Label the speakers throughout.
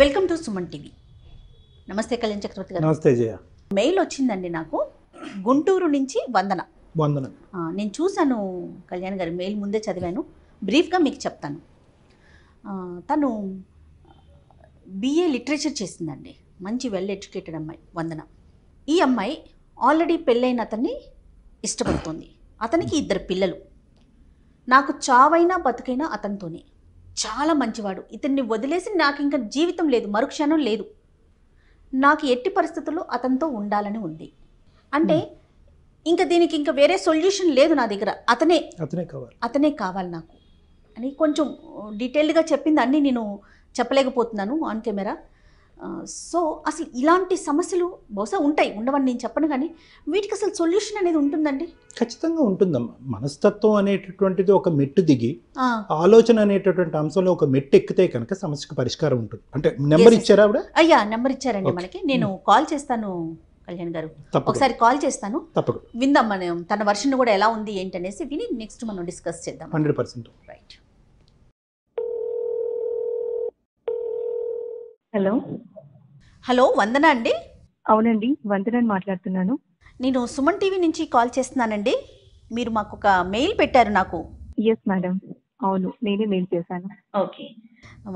Speaker 1: Welcome to Suman TV. నమస్తే కళ్యాణ్ చక్రవర్తి గారు.
Speaker 2: నమస్తే జయ.
Speaker 1: మెయిల్ వచ్చిందండి నాకు, గుంటూరు నుంచి వందన. నేను చూశాను కళ్యాణ్ గారు, మెయిల్ ముందే చదివాను, బ్రీఫ్గా మీకు చెప్తాను. తను BA లిటరేచర్ చేసిందండి, మంచి వెల్ ఎడ్యుకేటెడ్ అమ్మాయి వందన. ఈ అమ్మాయి ఆల్రెడీ పెళ్ళైన అతన్ని ఇష్టపడుతోంది. అతనికి 2 పిల్లలు. నాకు చావైనా బతుకైనా అతనితోనే, చాలా మంచివాడు, ఇతన్ని వదిలేసి నాకు ఇంకా జీవితం లేదు, మరుక్షణం లేదు, నాకు ఎట్టి పరిస్థితుల్లో అతనితో ఉండాలని ఉంది. అంటే ఇంకా దీనికి ఇంకా వేరే సొల్యూషన్ లేదు నా దగ్గర, అతనే కావాలి నాకు అని కొంచెం డీటెయిల్డ్గా చెప్పింది. అన్నీ నేను చెప్పలేకపోతున్నాను ఆన్ కెమెరా. సో అసలు ఇలాంటి సమస్యలు బహుశా ఉంటాయి, ఉండవని నేను చెప్పను, కానీ వీటికి అసలు సొల్యూషన్ అనేది ఉంటుందండి?
Speaker 2: ఖచ్చితంగా ఉంటుందమ్మా. మనస్తత్వం అనేటటువంటిది ఒక మెట్టు దిగి ఆలోచన అనేటటువంటి అంశంలో ఒక మెట్టు ఎక్కితే కనుక సమస్యకు పరిష్కారం ఉంటుంది. అంటే నెంబర్ ఇచ్చారా ఆవిడ?
Speaker 1: అయ్యా నెంబర్ ఇచ్చారండి మనకి. నేను కాల్ చేస్తాను కళ్యాణ్ గారు, ఒకసారి కాల్ చేస్తాను, విందాం మనం తన వర్షన్ కూడా ఎలా ఉంది ఏంటి అనేసి విని నెక్స్ట్ మనం డిస్కస్ చేద్దాం.
Speaker 2: 100%.
Speaker 1: రైట్. హలో వందన అండి?
Speaker 3: అవునండి, వందనని మాట్లాడుతున్నాను.
Speaker 1: నేను సుమన్ టీవీ నుంచి కాల్ చేస్తున్నానండి. మీరు మాకు ఒక మెయిల్ పెట్టారు నాకు.
Speaker 3: ఎస్ మేడం, అవును, నేనే మెయిల్ చేశాను.
Speaker 1: ఓకే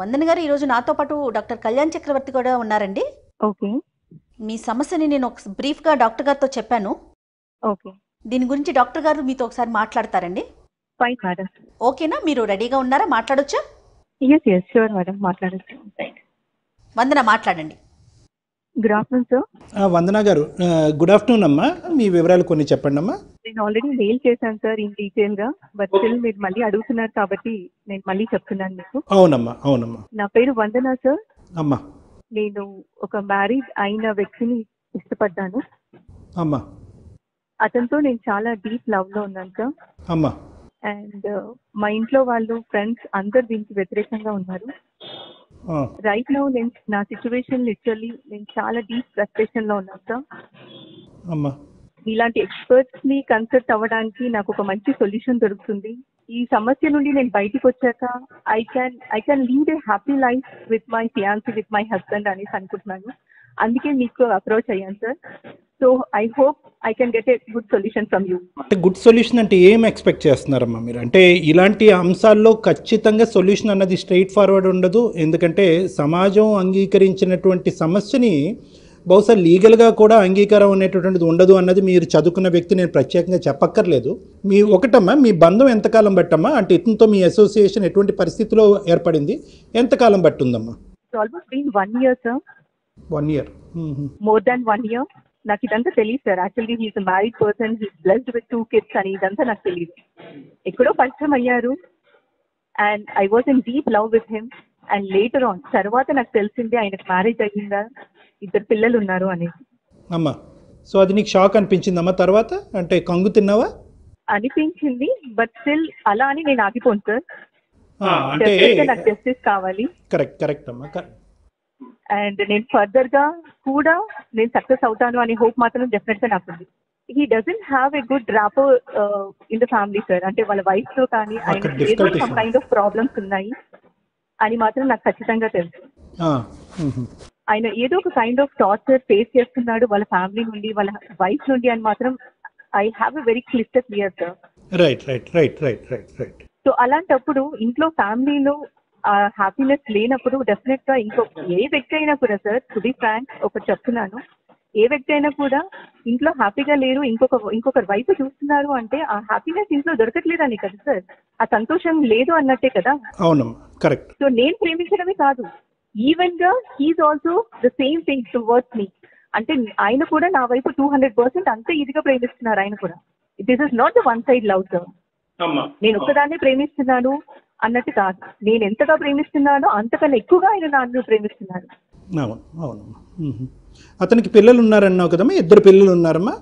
Speaker 1: వందన గారు, ఈరోజు నాతో పాటు డాక్టర్ కళ్యాణ్ చక్రవర్తి కూడా ఉన్నారండి.
Speaker 3: ఓకే.
Speaker 1: మీ సమస్యని నేను ఒక బ్రీఫ్గా డాక్టర్ గారితో చెప్పాను.
Speaker 3: ఓకే.
Speaker 1: దీని గురించి డాక్టర్ గారు మీతో ఒకసారి మాట్లాడతారండి.
Speaker 3: Fine madam.
Speaker 1: ఓకేనా? మీరు రెడీగా ఉన్నారా? మాట్లాడొచ్చా?
Speaker 3: ఎస్ ఎస్ షూర్ మేడం, మాట్లాడచ్చు.
Speaker 1: వందన మాట్లాడండి.
Speaker 3: Good afternoon sir.
Speaker 2: వందన గారు, గుడ్ ఆఫ్టర్నూన్ అమ్మా. మీ వివరాలు కొన్ని చెప్పండి అమ్మా.
Speaker 3: నేను ఆల్రెడీ మెయిల్ చేశాను సార్ ఇన్ డీటెయిల్ గా, బట్ స్టిల్ మీరు మళ్ళీ అడుగుతున్నారు కాబట్టి నేను మళ్ళీ చెప్తున్నాను మీకు.
Speaker 2: అవునమ్మా, అవునమ్మా.
Speaker 3: నా పేరు వందన సార్.
Speaker 2: అమ్మా.
Speaker 3: నేను ఒక మ్యారీడ్ అయిన వ్యక్తిని ఇష్టపడ్డాను.
Speaker 2: అమ్మా.
Speaker 3: అతనితో నేను చాలా డీప్ లవ్ లో ఉన్నాను సార్.
Speaker 2: అమ్మా.
Speaker 3: అండ్ మా ఇంట్లో వాళ్ళు, ఫ్రెండ్స్ అందరు దీనికి వ్యతిరేకంగా ఉన్నారు. రైట్ నౌ నేను నా సిచ్యువేషన్ లిటరల్లీ నేను చాలా డీప్ ఫ్రస్ట్రేషన్ లో ఉన్నాను సార్.
Speaker 2: అమ్మా.
Speaker 3: ఇలాంటి ఎక్స్పర్ట్స్ ని కన్సల్ట్ అవ్వడానికి నాకు ఒక మంచి సొల్యూషన్ దొరుకుతుంది. ఈ సమస్య నుండి నేను బయటికి వచ్చాక I can lead a happy life with my fiancee, with my husband అనేసి అనుకుంటున్నాను. అందుకే మీకు అప్రోచ్ అయ్యాను sir. So I hope I can get a good solution from you.
Speaker 2: అంటే గుడ్ సొల్యూషన్ అంటే ఏం ఎక్స్పెక్ట్ చేస్తున్నారమ్మా మీరు? అంటే ఇలాంటి అంశాల్లో ఖచ్చితంగా సొల్యూషన్ అన్నది స్ట్రైట్ ఫార్వర్డ్ ఉండదు. ఎందుకంటే సమాజం అంగీకరించినటువంటి సమస్యని బహుశా లీగల్గా కూడా అంగీకారం అనేటటువంటిది ఉండదు అన్నది మీరు చదువుకున్న వ్యక్తి నేను ప్రత్యేకంగా చెప్పక్కర్లేదు. ఒకటమ్మా, మీ బంధం ఎంతకాలం బట్టమ్మా? అంటే ఇతనితో మీ అసోసియేషన్ ఎటువంటి పరిస్థితిలో ఏర్పడింది, ఎంతకాలం బట్టి ఉందమ్మా?
Speaker 3: Almost been 1 year sir.
Speaker 2: 1 year.
Speaker 3: More than 1 year. నాకు ఇదంతా తెలియదు sir. Actually he's married person, he's blessed with 2 kids అని ఇదంతా నాకు తెలియదు. ఎక్కడో పరిచయం అయ్యారు and I was in deep love with him. And later on తర్వాత నాకు తెలిసింది ఆయనకు మ్యారేజ్ అయ్యిందా, 2 పిల్లలు ఉన్నారు అనేది.
Speaker 2: అమ్మా, సో అది నీకు షాక్ అనిపించిందమ్మా? తర్వాత అంటే కంగు తిన్నావా?
Speaker 3: అనిపించింది, బట్ స్టిల్ అలా అని నేను ఆగిపోను సార్.
Speaker 2: అంటే
Speaker 3: నాకు జస్టిస్ కావాలి.
Speaker 2: కరెక్ట్ అమ్మా.
Speaker 3: అండ్ నేను ఫర్దర్ గా కూడా నేను సక్సెస్ అవుతాను అనే హోప్ మాత్రం డెఫినెట్ గా నాకు ఉంది. He doesn't have a good rapport in the family sir. అంటే వాళ్ళ వైఫ్ తో కానీ ఆయన ఏదో సమ్ కైండ్ ఆఫ్ ప్రాబ్లమ్స్ ఉన్నాయి అని మాత్రం నాకు ఖచ్చితంగా తెలుసు. ఆయన ఏదో ఒక కైండ్ ఆఫ్ టార్చర్ ఫేస్ చేస్తున్నాడు వాళ్ళ ఫ్యామిలీ నుండి, వాళ్ళ వైఫ్ నుండి అని మాత్రం I have a very clear sir.
Speaker 2: Right.
Speaker 3: So అలాంటప్పుడు ఇంట్లో ఫ్యామిలీలో హ్యాపీనెస్ లేనప్పుడు డెఫినెట్ గా ఏ వ్యక్తి అయినా కూడా సార్, టు బి ఫ్రాంక్ ఒకటి చెప్తున్నాను, ఏ వ్యక్తి అయినా కూడా ఇంట్లో హ్యాపీగా లేరు, ఇంకొకరి వైపు చూస్తున్నారు అంటే ఆ హ్యాపీనెస్ ఇంట్లో దొరకట్లేదని కదా సార్, ఆ సంతోషం లేదు అన్నట్టే కదా.
Speaker 2: అవునమ్మా, కరెక్ట్.
Speaker 3: సో నేను ప్రేమించడమే కాదు, ఈవెన్ గా he's also the same thing towards me. అంటే ఆయన కూడా నా వైపు 200% అంతే ఇదిగా ప్రేమిస్తున్నారు ఆయన కూడా. This is not the one side love sir. నేను ఒక్కదాన్నే ప్రేమిస్తున్నాను అన్నట్టు కాదు, నేను ఎంతగా ప్రేమిస్తున్నానో అంతకన్నా ఎక్కువగా ఆయన నన్ను ప్రేమిస్తున్నాడు.
Speaker 2: అవునమ్మా. అతనికి పిల్లలు ఉన్నారన్నావు కదమ్మా? 2 పిల్లలు ఉన్నారమ్మా?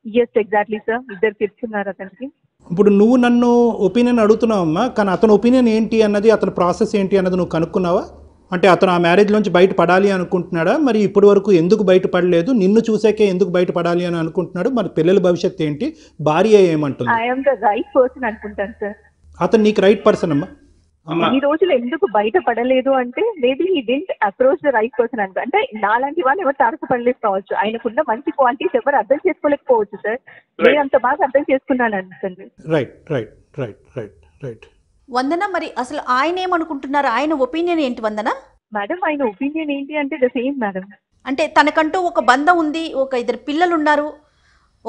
Speaker 3: ఎస్ ఎగ్జాక్ట్లీ సార్, 2 kids ఉన్నారు అతనికి.
Speaker 2: ఇప్పుడు నువ్వు నన్ను ఒపీనియన్ అడుగుతున్నావమ్మా, కానీ అతని ఒపీనియన్ ఏంటి అన్నది, అతని ప్రాసెస్ ఏంటి అన్నది నువ్వు కనుక్కున్నావా? అంటే అతను ఆ మ్యారేజ్లోంచి బయటపడాలి అనుకుంటున్నాడా? మరి ఇప్పటి వరకు ఎందుకు బయటపడలేదు? నిన్ను చూసాకే ఎందుకు బయటపడాలి అని అనుకుంటున్నాడు? మరి పిల్లల భవిష్యత్తు ఏంటి? భార్య ఏమంటుంది?
Speaker 3: I am the right person అనుకుంటాను సార్.
Speaker 2: అతను నీకు రైట్ పర్సన్ అమ్మా.
Speaker 3: ఇన్ని రోజులు ఎందుకు బయట పడలేదు అంటే maybe he didn't approach the right person అంటే నాలాంటి వాళ్ళు ఎవరు తారసపడలేదు కావచ్చు, ఆయనకున్న మంచి క్వాలిటీస్ ఎవరు అర్థం చేసుకోలేకపోవచ్చు సార్. నేను అంత బాగా అర్థం చేసుకున్నాను అనుకోండి.
Speaker 2: Right right right right right.
Speaker 1: Vandana, మరి అసలు ఆయన ఏమనుకుంటున్నారు? ఆయన ఒపీనియన్ ఏంటి వందన?
Speaker 3: మేడం ఆయన ఒపీనియన్ ఏంటి అంటే ద సేమ్ మేడం.
Speaker 1: అంటే తనకంటూ ఒక బంధం ఉంది, ఒక 2 పిల్లలు ఉన్నారు,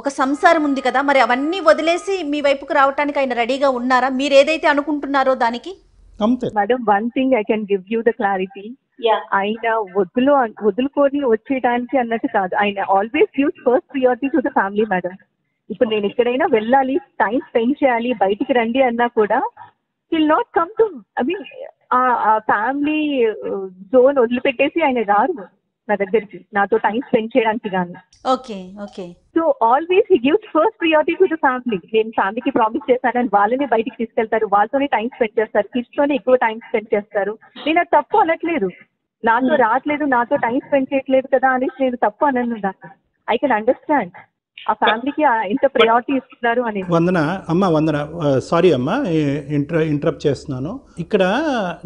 Speaker 1: ఒక సంసారం ఉంది కదా, మరి అవన్నీ వదిలేసి మీ వైపుకు రావడానికి ఆయన రెడీగా ఉన్నారా? మీరు ఏదైతే అనుకుంటున్నారో దానికి?
Speaker 3: Madam one thing I can give you the clarity, ఆయన వదులుకొని వచ్చేయడానికి అన్నట్టు కాదు, ఆయన always gives first priority to the family madam. ఇప్పుడు నేను ఎక్కడైనా వెళ్ళాలి, టైం స్పెండ్ చేయాలి, బయటికి రండి అన్నా కూడా will not come to, I mean ఆ ఫ్యామిలీ జోన్ వదిలిపెట్టేసి ఆయన రారు నా దగ్గరికి నాతో టైం స్పెండ్ చేయడానికి కానీ.
Speaker 1: Okay okay.
Speaker 3: So always he gives first priority to the family. నేను ఫ్యామిలీకి ప్రామిస్ చేశానని వాళ్ళని బయటికి తీసుకెళ్తారు, వాళ్ళతోనే టైం స్పెండ్ చేస్తారు, కిడ్స్ తోనే ఎక్కువ టైం స్పెండ్ చేస్తారు. నేను అది తప్పు అనట్లేదు, నాతో రావట్లేదు, నాతో టైం స్పెండ్ చేయట్లేదు కదా అనేసి నేను తప్పు అనను. దాన్ని ఐ కెన్ అండర్స్టాండ్ ఆ ఫ్యామిలీకి ఎంత ప్రయారిటీ ఇస్తున్నారు అని.
Speaker 2: వందన అమ్మ, వందన, సారీ అమ్మ ఇంటరప్ట్ చేస్తున్నాను. ఇక్కడ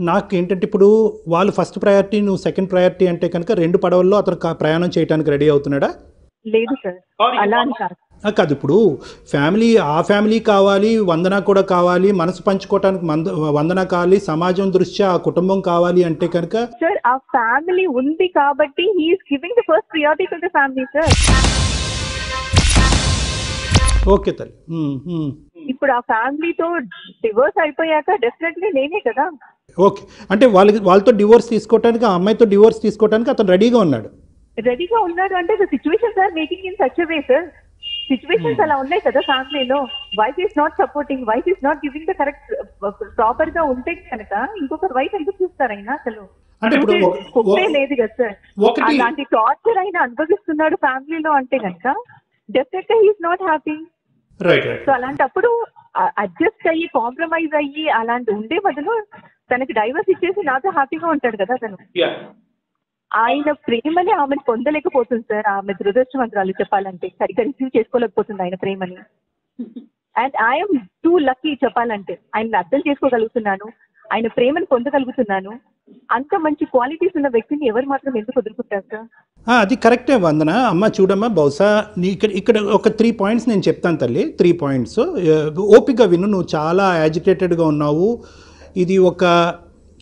Speaker 2: నాకు ఏంటంటే ఇప్పుడు వాళ్ళు ఫస్ట్ ప్రయారిటీ, నువ్వు సెకండ్ ప్రయారిటీ అంటే కనుక 2 పడవల్లో అతను ప్రయాణం చేయడానికి రెడీ అవుతున్నాడా?
Speaker 3: లేదు సార్, అలా అని కాదు.
Speaker 2: కాదు, ఇప్పుడు ఆ ఫ్యామిలీ కావాలి, వందన కూడా కావాలి, మనసు పంచుకోవటానికి వందన కావాలి, సమాజం దృష్ట్యా ఆ కుటుంబం కావాలి అంటే కనుక
Speaker 3: సార్ ఆ ఫ్యామిలీ ఉంది కాబట్టి he is giving the first priority to the family sir.
Speaker 2: Okay తల్లి.
Speaker 3: ఇప్పుడు ఆ ఫ్యామిలీతో డివోర్స్ అయిపోయాక డెఫినెట్లీ నేనే కదా.
Speaker 2: ఓకే, అంటే వాళ్ళతో డివోర్స్ తీసుకోవడానికి, ఆ అమ్మాయితో డివోర్స్ తీసుకోవడానికి అతను రెడీగా ఉన్నాడు
Speaker 3: అంటే the situations are making in such a way sir. Situations అలా ఉన్నాయి కదా ఫ్యామిలీలో. Wife is not supporting, wife is not giving the correct proper గా ఉంటే కనుక ఇంకొకరు వైఫ్ ఎందుకు చూస్తారు అయినా? అసలు ఒకే లేదు కదా సార్. అలాంటి టార్చర్ అయినా అనుభవిస్తున్నాడు ఫ్యామిలీలో అంటే కనుక డెఫినెట్గా he is not happy. So అలాంటప్పుడు అడ్జస్ట్ అయ్యి కాంప్రమైజ్ అయ్యి అలాంటి ఉండే బదులు తనకి డైవర్స్ ఇచ్చేసి నాతో హ్యాపీగా ఉంటాడు కదా తను. ఆయన ప్రేమని ఆమెను పొందలేకపోతుంది సార్. ఆమె దురదృష్టవంతురాలు చెప్పాలంటే, సరిగ్గా రిసీవ్ చేసుకోలేకపోతుంది ఆయన ప్రేమని. అండ్ ఐఎమ్ టూ లక్కీ చెప్పాలంటే, ఆయన అర్థం చేసుకోగలుగుతున్నాను, ఆయన ప్రేమను పొందగలుగుతున్నాను. అంత మంచి క్వాలిటీస్ ఉన్న వ్యక్తిని ఎవరు మాత్రం ఎందుకు వదులుకుంటారు సార్?
Speaker 2: అది కరెక్టే వందన. అమ్మ చూడమ్మా, బహుశా ఇక్కడ ఒక 3 పాయింట్స్ నేను చెప్తాను తల్లి. 3 పాయింట్స్ ఓపిక విను. నువ్వు చాలా యాజిటేటెడ్గా ఉన్నావు. ఇది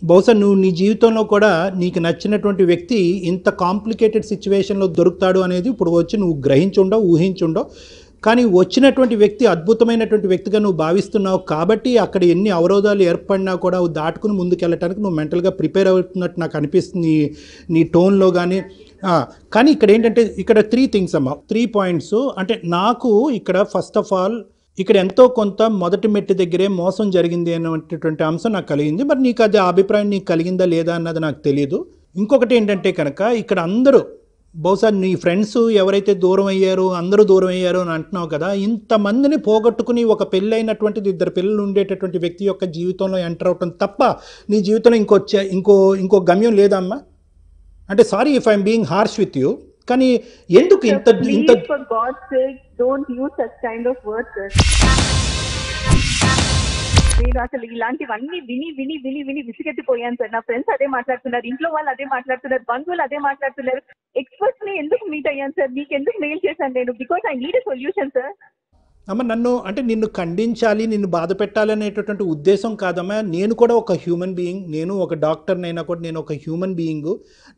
Speaker 2: బహుశా నువ్వు నీ జీవితంలో కూడా నీకు నచ్చినటువంటి వ్యక్తి ఇంత కాంప్లికేటెడ్ సిచ్యువేషన్లో దొరుకుతాడు అనేది ఇప్పుడు వచ్చి నువ్వు గ్రహించుండవు, ఊహించుండవు. కానీ వచ్చినటువంటి వ్యక్తి అద్భుతమైనటువంటి వ్యక్తిగా నువ్వు భావిస్తున్నావు కాబట్టి అక్కడ ఎన్ని అవరోధాలు ఏర్పడినా కూడా దాటుకుని ముందుకెళ్ళటానికి నువ్వు మెంటల్గా ప్రిపేర్ అవుతున్నట్టు నాకు అనిపిస్తుంది నీ టోన్లో కానీ. కానీ ఇక్కడ ఏంటంటే ఇక్కడ 3 థింగ్స్ అమ్మ, 3 పాయింట్స్. అంటే నాకు ఇక్కడ ఫస్ట్ ఆఫ్ ఆల్ ఇక్కడ ఎంతో కొంత మొదటి మెట్టు దగ్గరే మోసం జరిగింది అనేటటువంటి అంశం నాకు కలిగింది. మరి నీకు అది అభిప్రాయం నీకు కలిగిందా లేదా అన్నది నాకు తెలియదు. ఇంకొకటి ఏంటంటే కనుక ఇక్కడ అందరూ బహుశా నీ ఫ్రెండ్స్ ఎవరైతే దూరం అయ్యారో అందరూ దూరం అయ్యారు అని అంటున్నావు కదా, ఇంతమందిని పోగొట్టుకుని ఒక పెళ్ళైనటువంటిది 2 పిల్లలు ఉండేటటువంటి వ్యక్తి యొక్క జీవితంలో ఎంటర్ అవటం తప్ప నీ జీవితంలో ఇంకో గమ్యం లేదమ్మా. అంటే sorry if I'm being harsh with you, కానీ ఎందుకు ఇంత
Speaker 3: నేను అసలు ఇలాంటివన్నీ విని విని విని విని విసిగెత్తిపోయాను సార్. నా ఫ్రెండ్స్ అదే మాట్లాడుతున్నారు, ఇంట్లో వాళ్ళు అదే మాట్లాడుతున్నారు, బంధువులు అదే మాట్లాడుతున్నారు. ఎక్స్పర్ట్స్ ని ఎందుకు మీట్ అయ్యాను సార్? మీకు ఎందుకు మెయిల్ చేశాను నేను? Because I need a solution sir.
Speaker 2: అమ్మ నిన్ను ఖండించాలి, నిన్ను బాధ పెట్టాలి అనేటటువంటి ఉద్దేశం కాదమ్మా. నేను కూడా ఒక హ్యూమన్ బీయింగ్, నేను ఒక డాక్టర్నైనా కూడా నేను ఒక హ్యూమన్ బీయింగ్.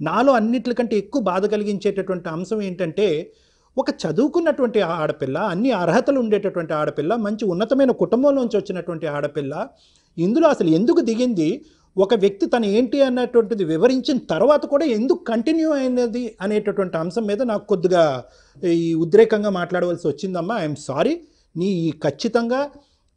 Speaker 2: నాలో అన్నిటికంటే ఎక్కువ బాధ కలిగించేటటువంటి అంశం ఏంటంటే, ఒక చదువుకున్నటువంటి ఆడపిల్ల, అన్ని అర్హతలు ఉండేటటువంటి ఆడపిల్ల, మంచి ఉన్నతమైన కుటుంబంలోంచి వచ్చినటువంటి ఆడపిల్ల ఇందులో అసలు ఎందుకు దిగింది? ఒక వ్యక్తి తను ఏంటి అన్నటువంటిది వివరించిన తర్వాత కూడా ఎందుకు కంటిన్యూ అయినది అనేటటువంటి అంశం మీద నాకు కొద్దిగా ఈ ఉద్రేకంగా మాట్లాడవలసి వచ్చిందమ్మా. I'm sorry. ఖచ్చితంగా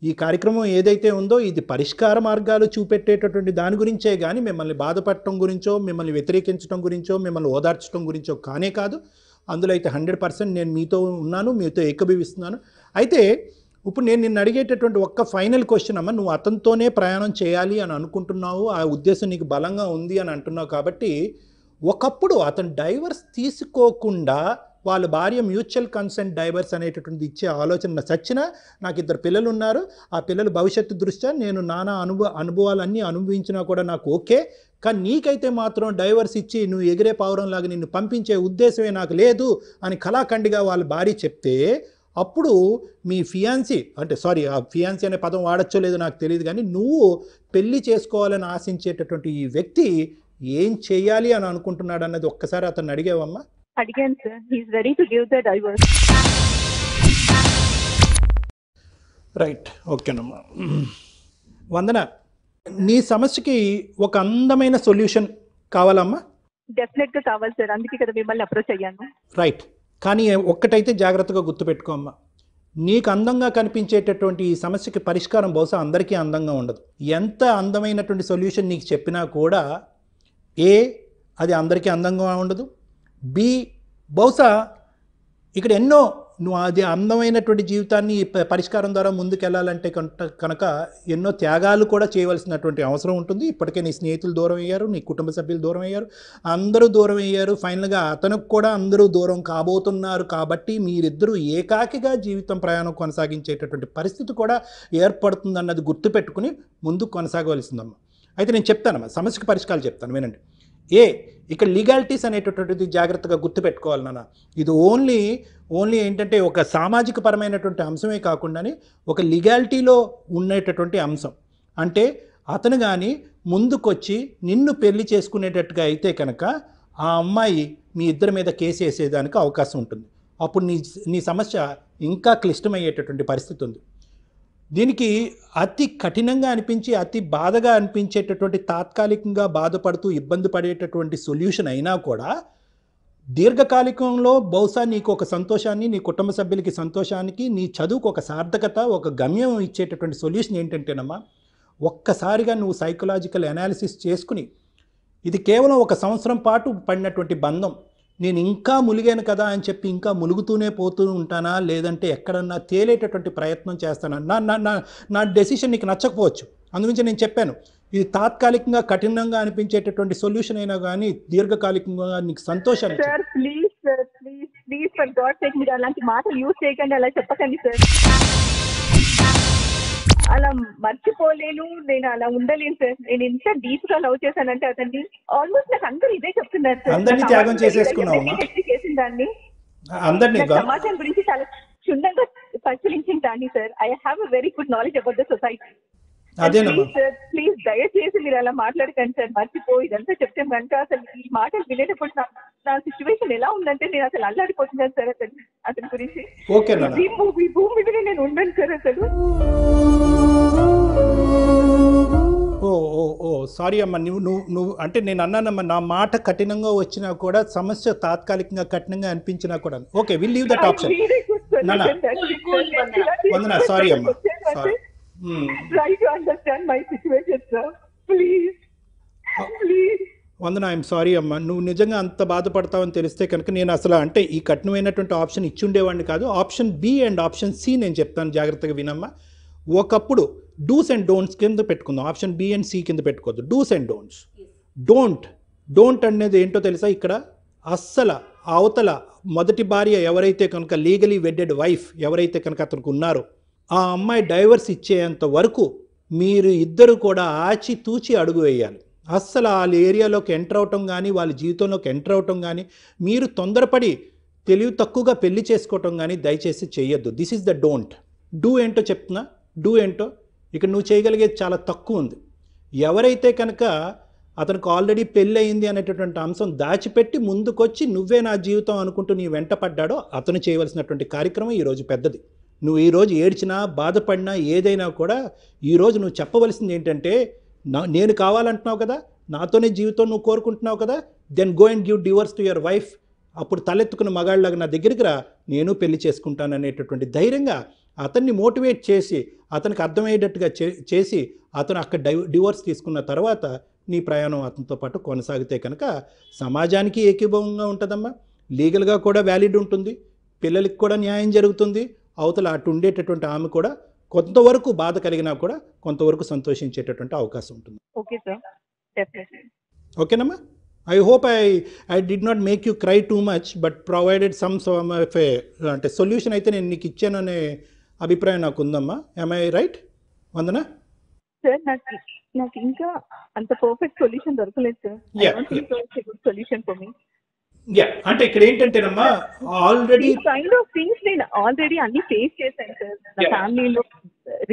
Speaker 2: ఈ కార్యక్రమం ఏదైతే ఉందో ఇది పరిష్కార మార్గాలు చూపెట్టేటటువంటి దాని గురించే కానీ మిమ్మల్ని బాధపడటం గురించో, మిమ్మల్ని వ్యతిరేకించడం గురించో, మిమ్మల్ని ఓదార్చడం గురించో కానే కాదు. అందులో అయితే 100% నేను మీతో ఉన్నాను, మీతో ఏకీభవిస్తున్నాను. అయితే ఇప్పుడు నేను నిన్ను అడిగేటటువంటి ఒక్క ఫైనల్ క్వశ్చన్ అమ్మ, నువ్వు అతనితోనే ప్రయాణం చేయాలి అని అనుకుంటున్నావు, ఆ ఉద్దేశం నీకు బలంగా ఉంది అని అంటున్నావు కాబట్టి, ఒకప్పుడు అతను డైవర్స్ తీసుకోకుండా వాళ్ళ భార్య మ్యూచువల్ కన్సెంట్ డైవర్స్ అనేటటువంటి ఇచ్చే ఆలోచన సచ్చినా నాకు 2 పిల్లలు ఉన్నారు, ఆ పిల్లల భవిష్యత్తు దృష్ట్యా నేను నానా అనుభవాలన్నీ అనుభవించినా కూడా నాకు ఓకే, కానీ నీకైతే మాత్రం డైవర్స్ ఇచ్చి నువ్వు ఎగిరే పావురంలాగా నిన్ను పంపించే ఉద్దేశమే నాకు లేదు అని కళాఖండిగా వాళ్ళ భార్య చెప్తే, అప్పుడు మీ ఫియాన్సీ అంటే సారీ ఆ ఫియాన్సీ అనే పదం వాడచ్చో లేదో నాకు తెలియదు, కానీ నువ్వు పెళ్లి చేసుకోవాలని ఆశించేటటువంటి ఈ వ్యక్తి ఏం చేయాలి అని అనుకుంటున్నాడు అన్నది ఒక్కసారి అతన్ని అడిగావమ్మా?
Speaker 3: అడిగాను sir. He is ready to give the divorce.
Speaker 2: Right, ఓకేనమ్మా. వందన, నీ సమస్యకి ఒక అందమైన సొల్యూషన్ కావాలమ్మా?
Speaker 3: డెఫినెట్ గా కావాలి సార్, అందుకే కదా మిమ్మల్ని అప్రోచ్ అయ్యాను.
Speaker 2: రైట్, కానీ ఒక్కటైతే జాగ్రత్తగా గుర్తుపెట్టుకో అమ్మా, నీకు అందంగా కనిపించేటటువంటి ఈ సమస్యకి పరిష్కారం బహుశా అందరికీ అందంగా ఉండదు. ఎంత అందమైనటువంటి సొల్యూషన్ నీకు చెప్పినా కూడా అది అందరికీ అందంగా ఉండదు, బహుశా ఇక్కడ ఎన్నో నువ్వు అది అందమైనటువంటి జీవితాన్ని పరిష్కారం ద్వారా ముందుకెళ్ళాలంటే కనుక ఎన్నో త్యాగాలు కూడా చేయవలసినటువంటి అవసరం ఉంటుంది. ఇప్పటికే నీ స్నేహితులు దూరం అయ్యారు, నీ కుటుంబ సభ్యులు దూరం అయ్యారు, అందరూ దూరం అయ్యారు, ఫైనల్గా అతనికి కూడా అందరూ దూరం కాబోతున్నారు. కాబట్టి మీరిద్దరూ ఏకాకిగా జీవితం ప్రయాణం కొనసాగించేటటువంటి పరిస్థితి కూడా ఏర్పడుతుందన్నది గుర్తుపెట్టుకుని ముందుకు కొనసాగవలసిందమ్మా. అయితే నేను చెప్తానమ్మా, సమస్యకు పరిష్కారాలు చెప్తాను, వినండి. ఇక్కడ లీగాలిటీస్ అనేటటువంటిది జాగ్రత్తగా గుర్తుపెట్టుకోవాలి నాన్న. ఇది ఓన్లీ ఏంటంటే ఒక సామాజిక పరమైనటువంటి అంశమే కాకుండానే ఒక లీగాలిటీలో ఉండేటటువంటి అంశం. అంటే అతను కానీ ముందుకొచ్చి నిన్ను పెళ్లి చేసుకునేటట్టుగా అయితే కనుక ఆ అమ్మాయి మీ ఇద్దరి మీద కేసు వేసేదానికి అవకాశం ఉంటుంది. అప్పుడు నీ సమస్య ఇంకా క్లిష్టమయ్యేటటువంటి పరిస్థితి ఉంది. దీనికి అతి కఠినంగా అనిపించి అతి బాధగా అనిపించేటటువంటి తాత్కాలికంగా బాధపడుతూ ఇబ్బంది పడేటటువంటి సొల్యూషన్ అయినా కూడా దీర్ఘకాలికంలో బహుశా నీకు ఒక సంతోషాన్ని, నీ కుటుంబ సభ్యులకి సంతోషానికి, నీ చదువుకు ఒక సార్థకత, ఒక గమ్యం ఇచ్చేటటువంటి సొల్యూషన్ ఏంటంటేనమ్మా, ఒక్కసారిగా నువ్వు సైకలాజికల్ అనాలిసిస్ చేసుకుని ఇది కేవలం 1 సంవత్సరం పాటు పడినటువంటి బంధం, నేను ఇంకా ములిగాను కదా అని చెప్పి ఇంకా ములుగుతూనే పోతూ ఉంటానా, లేదంటే ఎక్కడన్నా తేలేటటువంటి ప్రయత్నం చేస్తానా? నా డెసిషన్ నీకు నచ్చకపోవచ్చు, అందుగురించి నేను చెప్పాను ఇది తాత్కాలికంగా కఠినంగా అనిపించేటటువంటి సొల్యూషన్ అయినా కానీ దీర్ఘకాలికంగా నీకు సంతోషాన్ని.
Speaker 3: Sir please sir, please for God sake మీరు అలాంటి మాటలు యూజ్ చేయకండి, అలా చెప్పకండి సార్. అలా మర్చిపోలేను, నేను అలా ఉండలేను సార్. నేను ఎంత డీప్ గా లవ్ చేశానంటే అతన్ని, ఆల్మోస్ట్ నాకు అందరూ ఇదే చెప్తున్నారు సార్.
Speaker 2: అందరినీ త్యాగం చేసేసుకున్నావమ్మా,
Speaker 3: దాన్ని
Speaker 2: అందరినీ.
Speaker 3: సమాజం గురించి చాలా క్షుణ్ణంగా పరిశీలించిన దాన్ని sir. I have a very good knowledge about the society.
Speaker 2: అదేనమ్మా
Speaker 3: సార్ ప్లీజ్ దయచేసి మీరు అలా మాట్లాడకండి సార్. మర్చిపో ఇదంతా చెప్తే కనుక అసలు ఈ మాటలు వినేటప్పుడు నా సిచ్యువేషన్ ఎలా ఉందంటే నేను అసలు అల్లాడిపోతున్నాను సార్ అతని గురించి. ఈ భూమి మీద నేను ఉన్నాను సార్ అసలు.
Speaker 2: సారీ అమ్మా, నువ్వు అంటే నేను అన్నానమ్మా, నా మాట కఠినంగా వచ్చినా కూడా సమస్య తాత్కాలికంగా కఠినంగా అనిపించినా కూడా okay, will leave that option. Vandana, sorry అమ్మా, sorry.
Speaker 3: Try to understand my situation, sir. Please.
Speaker 2: Vandana, I'm sorry అమ్మా, నువ్వు నిజంగా అంత బాధపడతావని తెలిస్తే కనుక నేను అసలు అంటే ఈ కఠినమైనటువంటి ఆప్షన్ ఇచ్చుండేవాడిని కాదు. Option B and option C నేను చెప్తాను, జాగ్రత్తగా వినమ్మా. ఒకప్పుడు డూస్ అండ్ డోంట్స్ కింద పెట్టుకుందాం, ఆప్షన్ బి అండ్ సి కింద పెట్టుకోవద్దు. Dos and don'ts. డోంట్ అనేది ఏంటో తెలుసా? ఇక్కడ అస్సలు అవతల మొదటి భార్య ఎవరైతే కనుక లీగలీ వెడ్డెడ్ వైఫ్ ఎవరైతే కనుక అతనికి ఉన్నారో ఆ అమ్మాయి డైవర్స్ ఇచ్చేంత వరకు మీరు ఇద్దరు కూడా ఆచితూచి అడుగు వేయాలి. అస్సలు వాళ్ళ ఏరియాలోకి ఎంటర్ అవటం కానీ వాళ్ళ జీవితంలోకి ఎంటర్ అవటం కానీ మీరు తొందరపడి తెలివి తక్కువగా పెళ్లి చేసుకోవటం కానీ దయచేసి చేయొద్దు. This is the don't. Do ఏంటో చెప్తున్నా, డూ ఏంటో ఇక్కడ నువ్వు చేయగలిగేది చాలా తక్కువ ఉంది. ఎవరైతే కనుక అతనికి ఆల్రెడీ పెళ్ళి అయింది అనేటటువంటి అంశం దాచిపెట్టి ముందుకొచ్చి నువ్వే నా జీవితం అనుకుంటూ నీ వెంట పడ్డాడో అతను చేయవలసినటువంటి కార్యక్రమం ఈరోజు పెద్దది. నువ్వు ఈరోజు ఏడ్చినా బాధపడినా ఏదైనా కూడా ఈరోజు నువ్వు చెప్పవలసింది ఏంటంటే, నేను కావాలంటున్నావు కదా, నాతోనే జీవితం నువ్వు కోరుకుంటున్నావు కదా, then go and give divorce to your wife. అప్పుడు తలెత్తుకున్న మగాళ్ళలాగా నా దగ్గరికి రా, నేను పెళ్లి చేసుకుంటాను అనేటటువంటి ధైర్యంగా అతన్ని మోటివేట్ చేసి అతనికి అర్థమయ్యేటట్టుగా చేసి అతను అక్కడ డివోర్స్ తీసుకున్న తర్వాత నీ ప్రయాణం అతనితో పాటు కొనసాగితే కనుక సమాజానికి ఏకీభవంగా ఉంటుందమ్మా, లీగల్గా కూడా వ్యాలిడ్ ఉంటుంది, పిల్లలకి కూడా న్యాయం జరుగుతుంది, అవతల అటు ఉండేటటువంటి ఆమె కూడా కొంతవరకు బాధ కలిగినా కూడా కొంతవరకు సంతోషించేటటువంటి అవకాశం ఉంటుంది.
Speaker 3: Okay sir, definitely.
Speaker 2: ఓకేనమ్మా, I hope I did not make you cry too much, but provided some of a అంటే సొల్యూషన్ అయితే నేను నీకు ఇచ్చాను అనే అభిప్రాయం నాకు ఉందమ్మా. am I right Vandana?
Speaker 3: Sir నాకు ఇంకా అంత పర్ఫెక్ట్ సొల్యూషన్ దొరకలేదు sir. Good solution for me.
Speaker 2: అంటే ఇక్కడ ఏంటంటేనమ్మా ఆల్రెడీ
Speaker 3: కైండ్ ఆఫ్ థింగ్స్ నేను ఆల్రెడీ అన్ని ఫేస్ చేశాను సార్. నా ఫ్యామిలీలో,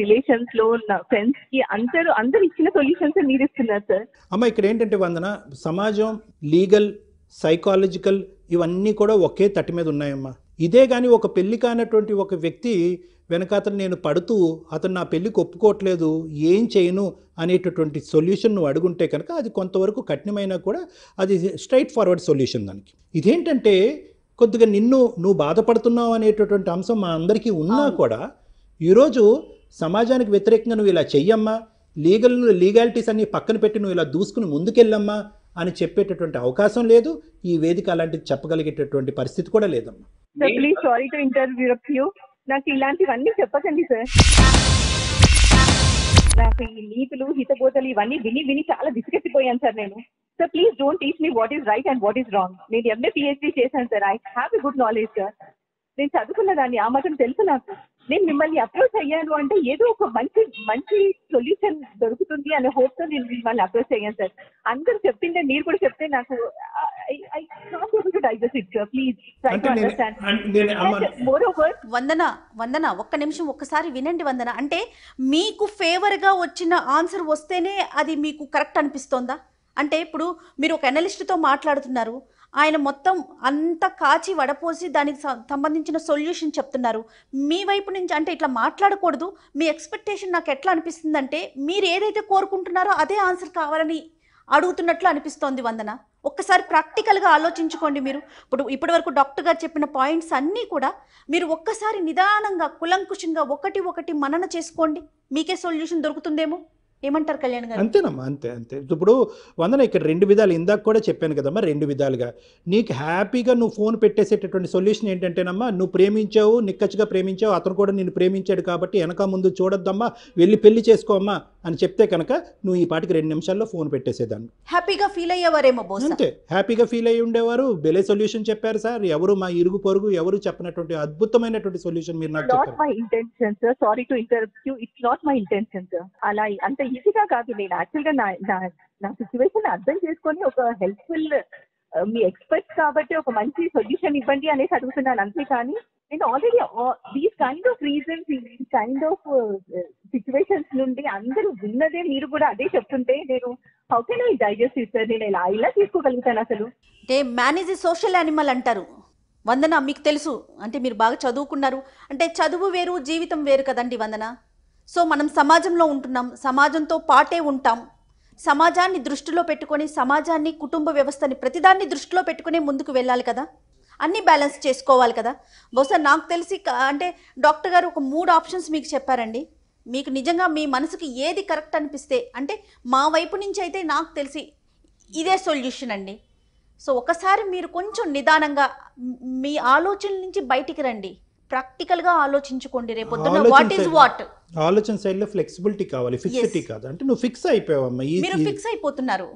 Speaker 3: రిలేషన్స్ లో, నా ఫ్రెండ్స్ కి అందరు ఇచ్చిన సొల్యూషన్స్ మీరు ఇస్తున్నారు సార్.
Speaker 2: అమ్మ ఇక్కడ ఏంటంటే వందన, సమాజం, లీగల్, సైకాలజికల్ ఇవన్నీ కూడా ఒకే తట్టి మీద ఉన్నాయమ్మా. ఇదే కానీ ఒక పెళ్లి కానటువంటి ఒక వ్యక్తి వెనకాతను నేను పడుతూ అతను నా పెళ్ళికి ఒప్పుకోవట్లేదు, ఏం చేయను అనేటటువంటి సొల్యూషన్ నువ్వు అడుగుంటే కనుక అది కొంతవరకు కఠినమైనా కూడా అది స్ట్రైట్ ఫార్వర్డ్ సొల్యూషన్ దానికి. ఇదేంటంటే కొద్దిగా నువ్వు బాధపడుతున్నావు అనేటటువంటి అంశం మా అందరికీ ఉన్నా కూడా ఈరోజు సమాజానికి వ్యతిరేకంగా నువ్వు ఇలా చెయ్యమ్మా, లీగాలిటీస్ అన్ని పక్కన పెట్టి నువ్వు ఇలా దూసుకుని ముందుకెళ్ళమ్మా అని చెప్పేటటువంటి అవకాశం లేదు. ఈ వేదిక అలాంటిది చెప్పగలిగేటటువంటి పరిస్థితి కూడా లేదమ్మా.
Speaker 3: Please sorry to interrupt you. నాకు ఇలాంటివన్నీ చెప్పకండి సార్. నాకు ఈ నీతులు, హితబోధలు ఇవన్నీ విని చాలా విసిగెత్తిపోయాను సార్ నేను. Sir please don't teach me what is right and what is wrong. నేను ఎంఏ PhD చేశాను sir. I have a good knowledge sir. నేను చదువుకున్న దాన్ని ఆ మాత్రం తెలుసు నాకు. నేను మిమ్మల్ని అప్రోచ్ అయ్యాను అంటే ఏదో ఒక మంచి సొల్యూషన్ దొరుకుతుంది అనే హోప్ తో నేను మిమ్మల్ని అప్రోచ్ అయ్యాను సార్. అందరూ చెప్పిందే మీరు కూడా చెప్తే నాకు I can't able to digest it sir. Please try to understand. Moreover
Speaker 1: Vandana ఒక్క నిమిషం ఒక్కసారి వినండి వందన. అంటే మీకు ఫేవర్గా వచ్చిన ఆన్సర్ వస్తేనే అది మీకు కరెక్ట్ అనిపిస్తోందా? అంటే ఇప్పుడు మీరు ఒక అనలిస్ట్తో మాట్లాడుతున్నారు, ఆయన మొత్తం అంతా కాచి వడపోసి దానికి సంబంధించిన సొల్యూషన్ చెప్తున్నారు. మీ వైపు నుంచి అంటే ఇట్లా మాట్లాడకూడదు. మీ ఎక్స్పెక్టేషన్ నాకు ఎట్లా అనిపిస్తుందంటే మీరు ఏదైతే కోరుకుంటున్నారో అదే ఆన్సర్ కావాలని అడుగుతున్నట్లు అనిపిస్తోంది వందన. ఒక్కసారి ప్రాక్టికల్గా ఆలోచించుకోండి మీరు. ఇప్పటి వరకు డాక్టర్ గారు చెప్పిన పాయింట్స్ అన్నీ కూడా మీరు ఒక్కసారి నిదానంగా కులంకుశంగా ఒకటి మనన చేసుకోండి, మీకే సొల్యూషన్ దొరుకుతుందేమో. ఏమంటారు కళ్యాణ్ గారు?
Speaker 2: అంతేనమ్మా, అంతే. ఇప్పుడు వందన ఇక్కడ రెండు విధాలు, ఇందాక కూడా చెప్పాను కదమ్మా, రెండు విధాలుగా నీకు హ్యాపీగా నువ్వు ఫోన్ పెట్టేసేటటువంటి సొల్యూషన్ ఏంటంటేనమ్మా, నువ్వు ప్రేమించావు, నిక్కచ్చిగా ప్రేమించావు, అతను కూడా నేను ప్రేమించాడు కాబట్టి వెనక ముందు చూడొద్దమ్మా, వెళ్ళి పెళ్లి చేసుకోమ్మా అని చెప్తే కనుక నువ్వు ఈ పాటికి 2 నిమిషాల్లో ఫోన్ పెట్టేసేదాన్ని.
Speaker 1: హ్యాపీగా ఫీల్ అయ్యేవారేమో.
Speaker 2: అంతే, హ్యాపీగా ఫీల్ అయ్యి ఉండేవారు. బెలే సొల్యూషన్ చెప్పారు సార్. ఎవరు మా ఇరుగు పొరుగు ఎవరు చెప్పినటువంటి అద్భుతమైనటువంటి సొల్యూషన్ మీరు నాకు చెప్పారు.
Speaker 3: My intention sir, sorry to interrupt you. It's not my intention sir. అలా అంత ఈజీగా కాదు. నేను యాక్చువల్ గా నా సిచ్యువేషన్ అర్థం చేసుకొని ఒక హెల్ప్ఫుల్, మీ ఎక్స్పర్ట్స్ కాబట్టి ఒక మంచి సొల్యూషన్ ఇవ్వండి అనేసి అడుగుతున్నాను. అంతేకాని నేను already these kind of reasons, these kind of situations నుండి అందరూ విన్నదే మీరు కూడా అదే చెప్తుంటే నేను how can I digest it sir? నేను ఇలా తీసుకోగలుగుతాను అసలు?
Speaker 1: అంటే man is a social animal అంటారు వందన. మీకు తెలుసు అంటే మీరు బాగా చదువుకున్నారు. అంటే చదువు వేరు, జీవితం వేరు కదండి వందన. సో మనం సమాజంలో ఉంటున్నాం, సమాజంతో పాటే ఉంటాం. సమాజాన్ని దృష్టిలో పెట్టుకొని, సమాజాన్ని, కుటుంబ వ్యవస్థని, ప్రతిదాన్ని దృష్టిలో పెట్టుకుని ముందుకు వెళ్ళాలి కదా, అన్నీ బ్యాలెన్స్ చేసుకోవాలి కదా. బహుశా నాకు తెలిసి అంటే డాక్టర్ గారు ఒక 3 ఆప్షన్స్ మీకు చెప్పారండి. మీకు నిజంగా మీ మనసుకి ఏది కరెక్ట్ అనిపిస్తే, అంటే మా వైపు నుంచి అయితే నాకు తెలిసి ఇదే సొల్యూషన్ అండి. సో ఒకసారి మీరు కొంచెం నిదానంగా మీ ఆలోచన నుంచి బయటికి రండి, ప్రాక్టికల్గా ఆలోచించుకోండి. రేపొద్దున వాట్ ఈజ్ వాట్.
Speaker 2: ఆలోచన సైడ్లో ఫ్లెక్సిబిలిటీ కావాలి, ఫిక్సిటీ కాదు. అంటే నువ్వు ఫిక్స్ అయిపోయావమ్మా,
Speaker 1: మీరు ఫిక్స్ అయిపోతున్నారు.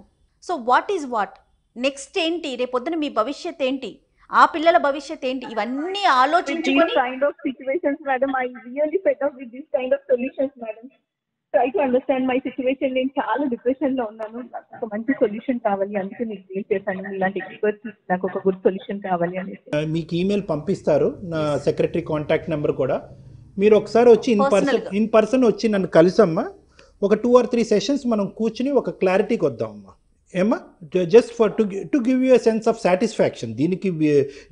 Speaker 1: So what is what, next ఏంటి, రేపొద్దున మీ భవిష్యత్ ఏంటి, ఆ పిల్లల భవిష్యత్ ఏంటి, ఇవన్నీ ఆలోచించుకొని
Speaker 3: kind of situations madam. I really fed up with this kind of solutions madam. Try to understand my situation. నేను చాలా డిప్రెషన్ లో ఉన్నాను, నాకు ఒక మంచి సొల్యూషన్ కావాలి, అందుకే మీకు మెయిల్ చేశాను. ఇలాంటి ఎక్స్పర్ట్స్, నాకు ఒక గుడ్ సొల్యూషన్ కావాలి అనేసి.
Speaker 2: మీకు ఈమెయిల్ పంపిస్తారు, నా సెక్రటరీ కాంటాక్ట్ నెంబర్ కూడా. మీరు ఒకసారి వచ్చి ఇన్ పర్సన్ వచ్చి నన్ను కలిసమ్మా, ఒక 2 or 3 సెషన్స్ మనం కూర్చుని ఒక క్లారిటీకి వద్దామమ్మా. ఏమ్మా, just for to give you a sense of satisfaction.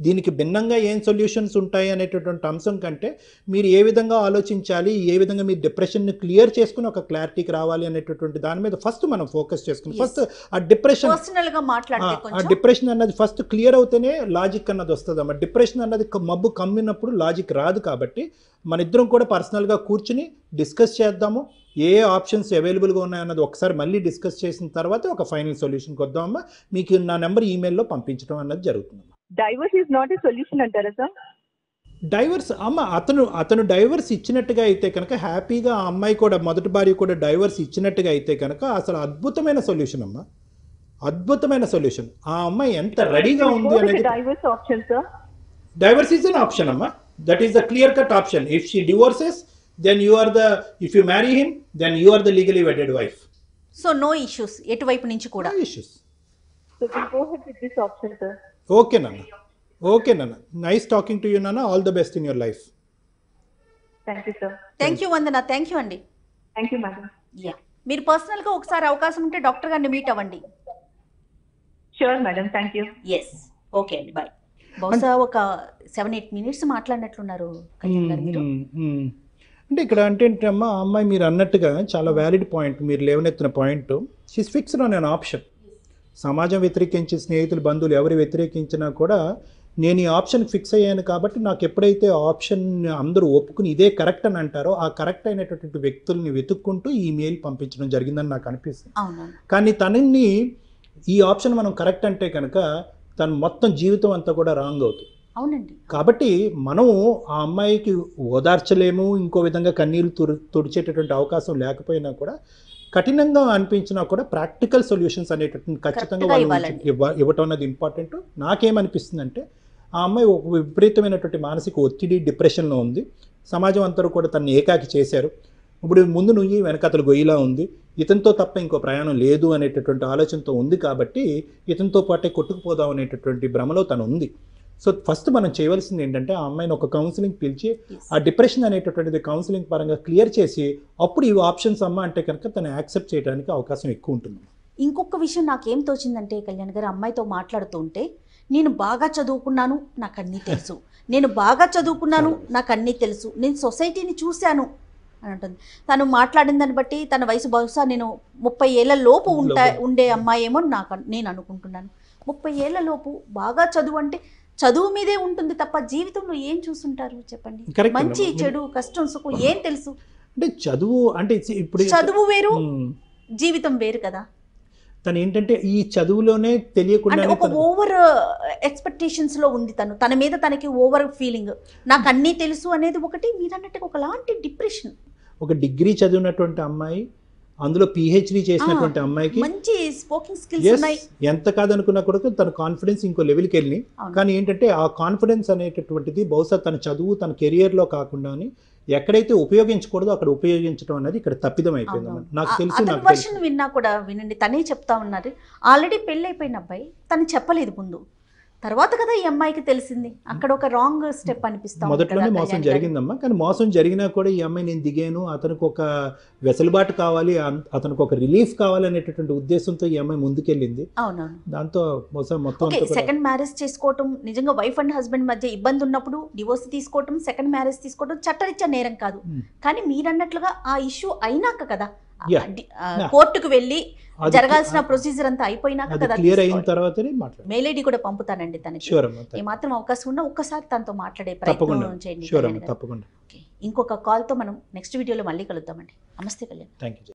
Speaker 2: దీనికి భిన్నంగా ఏం సొల్యూషన్స్ ఉంటాయి అనేటటువంటి అంశం కంటే మీరు ఏ విధంగా ఆలోచించాలి, ఏ విధంగా మీరు డిప్రెషన్ని క్లియర్ చేసుకుని ఒక క్లారిటీకి రావాలి అనేటటువంటి దాని మీద ఫస్ట్ మనం ఫోకస్ చేసుకుని, ఫస్ట్ ఆ డిప్రెషన్ అన్నది ఫస్ట్ క్లియర్ అవుతేనే లాజిక్ అన్నది వస్తుంది అమ్మా. డిప్రెషన్ అన్నది మబ్బు కమ్మినప్పుడు లాజిక్ రాదు. కాబట్టి మన ఇద్దరం కూడా పర్సనల్గా కూర్చుని డిస్కస్ చేద్దాము, ఏ ఆప్షన్స్ అవైలబుల్గా ఉన్నాయన్నది ఒకసారి మళ్ళీ డిస్కస్ చేసిన తర్వాత ఒక ఫైనల్ సొల్యూషన్కి వద్దామమ్మా. మీకు నా నెంబర్ ఈమెయిల్లో పంపించడం అన్నది జరుగుతుందమ్మా.
Speaker 3: Divorce is not a solution అంటారా సార్?
Speaker 2: డైవర్స్ అమ్మ, అతను డైవర్స్ ఇచ్చినట్టుగా అయితే కనుక హ్యాపీగా, ఆ అమ్మాయి కూడా మొదటి భార్య కూడా డైవర్స్ ఇచ్చినట్టుగా అయితే కనుక అసలు అద్భుతమైన సొల్యూషన్ అమ్మా. అద్భుతమైన సొల్యూషన్. ఆ అమ్మాయి ఎంత రెడీగా ఉంది అనేది.
Speaker 3: Divorce option sir.
Speaker 2: Divorce is an option, amma. That is the clear-cut option. If she divorces, then you are the. If you marry him, then you are the legally wedded wife.
Speaker 1: So no issues ఎటువైపు నుంచి కూడా.
Speaker 2: No issues.
Speaker 3: So we'll go ahead with this option, sir.
Speaker 2: Okay, Nana. Okay, Nana. Nice talking to you, Nana. All the best in your life.
Speaker 3: Thank you, sir.
Speaker 1: Thank you Vandana, thank you అండి.
Speaker 3: Thank you, madam.
Speaker 1: Yeah, మీరు పర్సనల్గా ఒకసారి అవకాశం ఉంటే doctor గారిని meet అవ్వండి.
Speaker 3: Sure, madam. Thank you.
Speaker 1: Yes, okay అండి, bye. బహుశా ఒక 7-8 minutes మాట్లాడినట్లున్నారు కళ్యాణ్ గారు మీరు.
Speaker 2: అంటే ఇక్కడ అంటే అమ్మా, ఆ అమ్మాయి మీరు అన్నట్టుగా చాలా వ్యాలిడ్ పాయింట్ మీరు లేవనెత్తిన point. She's fixed on an option. సమాజం వ్యతిరేకించి, స్నేహితులు, బంధువులు ఎవరు వ్యతిరేకించినా కూడా నేను ఈ ఆప్షన్ ఫిక్స్ అయ్యాను కాబట్టి నాకు ఎప్పుడైతే ఆప్షన్ అందరూ ఒప్పుకుని ఇదే కరెక్ట్ అని అంటారో ఆ కరెక్ట్ అయినటువంటి వ్యక్తుల్ని వెతుక్కుంటూ ఈ మెయిల్ పంపించడం జరిగిందని నాకు అనిపిస్తుంది. కానీ తనని ఈ ఆప్షన్ మనం కరెక్ట్ అంటే కనుక తను మొత్తం జీవితం అంతా కూడా రాంగ్ అవుతుంది.
Speaker 1: అవునండి.
Speaker 2: కాబట్టి మనం ఆ అమ్మాయికి ఓదార్చలేము, ఇంకో విధంగా కన్నీళ్ళు తుడిచేటటువంటి అవకాశం లేకపోయినా కూడా కఠినంగా అనిపించినా కూడా ప్రాక్టికల్ సొల్యూషన్స్ అనేటటువంటి ఖచ్చితంగా వాళ్ళు ఇవ్వటం అనేది ఇంపార్టెంట్. నాకేమనిపిస్తుంది అంటే ఆ అమ్మాయి ఒక విపరీతమైనటువంటి మానసిక ఒత్తిడి, డిప్రెషన్లో ఉంది. సమాజం అంతా కూడా తనని ఏకాకి చేశారు. ఇప్పుడు ముందు నుయ్యి వెనకతలు గొయ్యిలా ఉంది, ఇతనితో తప్ప ఇంకో ప్రయాణం లేదు అనేటటువంటి ఆలోచనతో ఉంది. కాబట్టి ఇతనితో పాటే కొట్టుకుపోదాం అనేటటువంటి భ్రమలో తను ఉంది. సో ఫస్ట్ మనం చేయవలసింది ఏంటంటే ఆ అమ్మాయిని ఒక కౌన్సిలింగ్ పిలిచి ఆ డిప్రెషన్ అనేటటువంటిది కౌన్సిలింగ్ పరంగా క్లియర్ చేసి అప్పుడు ఈ ఆప్షన్స్ అమ్మ అంటే కనుక తను యాక్సెప్ట్ చేయడానికి అవకాశం ఎక్కువ ఉంటుంది.
Speaker 1: ఇంకొక విషయం నాకేం తోచిందంటే కళ్యాణ్ గారు, అమ్మాయితో మాట్లాడుతూ ఉంటే నేను బాగా చదువుకున్నాను, నాకు అన్నీ తెలుసు, నేను బాగా చదువుకున్నాను, నాకు అన్నీ తెలుసు, నేను సొసైటీని చూశాను అని అంటుంది. తను మాట్లాడిన దాన్ని బట్టి తన వయసు బహుశా నేను 30 ఏళ్ల లోపు ఉండే అమ్మాయి ఏమో నేను అనుకుంటున్నాను. 30 ఏళ్ల లోపు బాగా చదువు అంటే చదువు మీదే ఉంటుంది తప్ప జీవితంలో ఏం చూస్తుంటారు చెప్పండి? మంచి చెడు, కష్టం, సుఖం ఏం తెలుసు?
Speaker 2: అంటే చదువు అంటే ఇప్పుడు
Speaker 1: చదువు వేరు, జీవితం వేరు కదా.
Speaker 2: తను ఏంటంటే ఈ చదువులోనే తెలియకుండా
Speaker 1: ఒక ఓవర్ ఎక్స్పెక్టేషన్స్ లో ఉంది. తన మీద తనకి ఓవర్ ఫీలింగ్, నాకు అన్నీ తెలుసు అనేది ఒకటి. మీరు అన్నట్టుగా ఒకలాంటి డిప్రెషన్.
Speaker 2: ఒక డిగ్రీ చదివినటువంటి అమ్మాయి, అందులో పిహెచ్డి చేసినటువంటి అమ్మాయికి
Speaker 1: మంచి స్పోకింగ్ స్కిల్స్ ఉన్నాయి.
Speaker 2: ఎంత కాదనుకున్నా కూడా తన కాన్ఫిడెన్స్ ఇంకో లెవెల్కి వెళ్ళి, కానీ ఏంటంటే ఆ కాన్ఫిడెన్స్ అనేటటువంటిది బహుశా తన చదువు, తన కెరియర్లో కాకుండా ఎక్కడైతే ఉపయోగించకూడదో అక్కడ ఉపయోగించడం అనేది ఇక్కడ తప్పిదం అయిపోయింది. నాకు తెలుసు.
Speaker 1: వర్షన్ విన్నా కూడా వినండి, తనే చెప్తా ఉన్నారు. ఆల్రెడీ పెళ్ళి అయిపోయిన అబ్బాయి తను చెప్పలేదు ముందు, తర్వాత కదా ఈ అమ్మాయికి తెలిసింది. అక్కడ ఒక రాంగ్ స్టెప్ అనిపిస్తా.
Speaker 2: మొదట్లోనే మోసం జరిగిందమ్మా. కానీ మోసం జరిగినా కూడా ఈ అమ్మాయి నేను దిగాను, అతనికి ఒక వెసులుబాటు కావాలి, అతనికి ఒక రిలీఫ్ కావాలి అనేటటువంటి ఉద్దేశంతో ఈ అమ్మాయి ముందుకెళ్ళింది.
Speaker 1: అవునవును.
Speaker 2: దాంతో మొత్తం
Speaker 1: సెకండ్ మ్యారేజ్ చేసుకోవటం నిజంగా వైఫ్ అండ్ హస్బెండ్ మధ్య ఇబ్బంది ఉన్నప్పుడు డివోర్స్ తీసుకోవటం, సెకండ్ మ్యారేజ్ తీసుకోవడం చట్టరీత్యా నేరం కాదు. కానీ మీరన్నట్లుగా ఆ ఇష్యూ అయినాక కదా, కోర్టుకు వెళ్ళి జరగాల్సిన ప్రొసీజర్ అంతా అయిపోయినాక కదా,
Speaker 2: క్లియర్ అయిన తర్వాతనే మాట్లాడాలి.
Speaker 1: మెయిల్ ఐడి కూడా పంపుతానండి తనకి. ఏ మాత్రం అవకాశం ఉన్నా ఒక్కసారి తనతో మాట్లాడే ప్రయత్నం చేయండి.
Speaker 2: తప్పకుండా.
Speaker 1: ఇంకొక కాల్తో మనం నెక్స్ట్ వీడియోలో మళ్ళీ కలుద్దామండి. నమస్తే కళ్యాణ్.
Speaker 2: Thank you.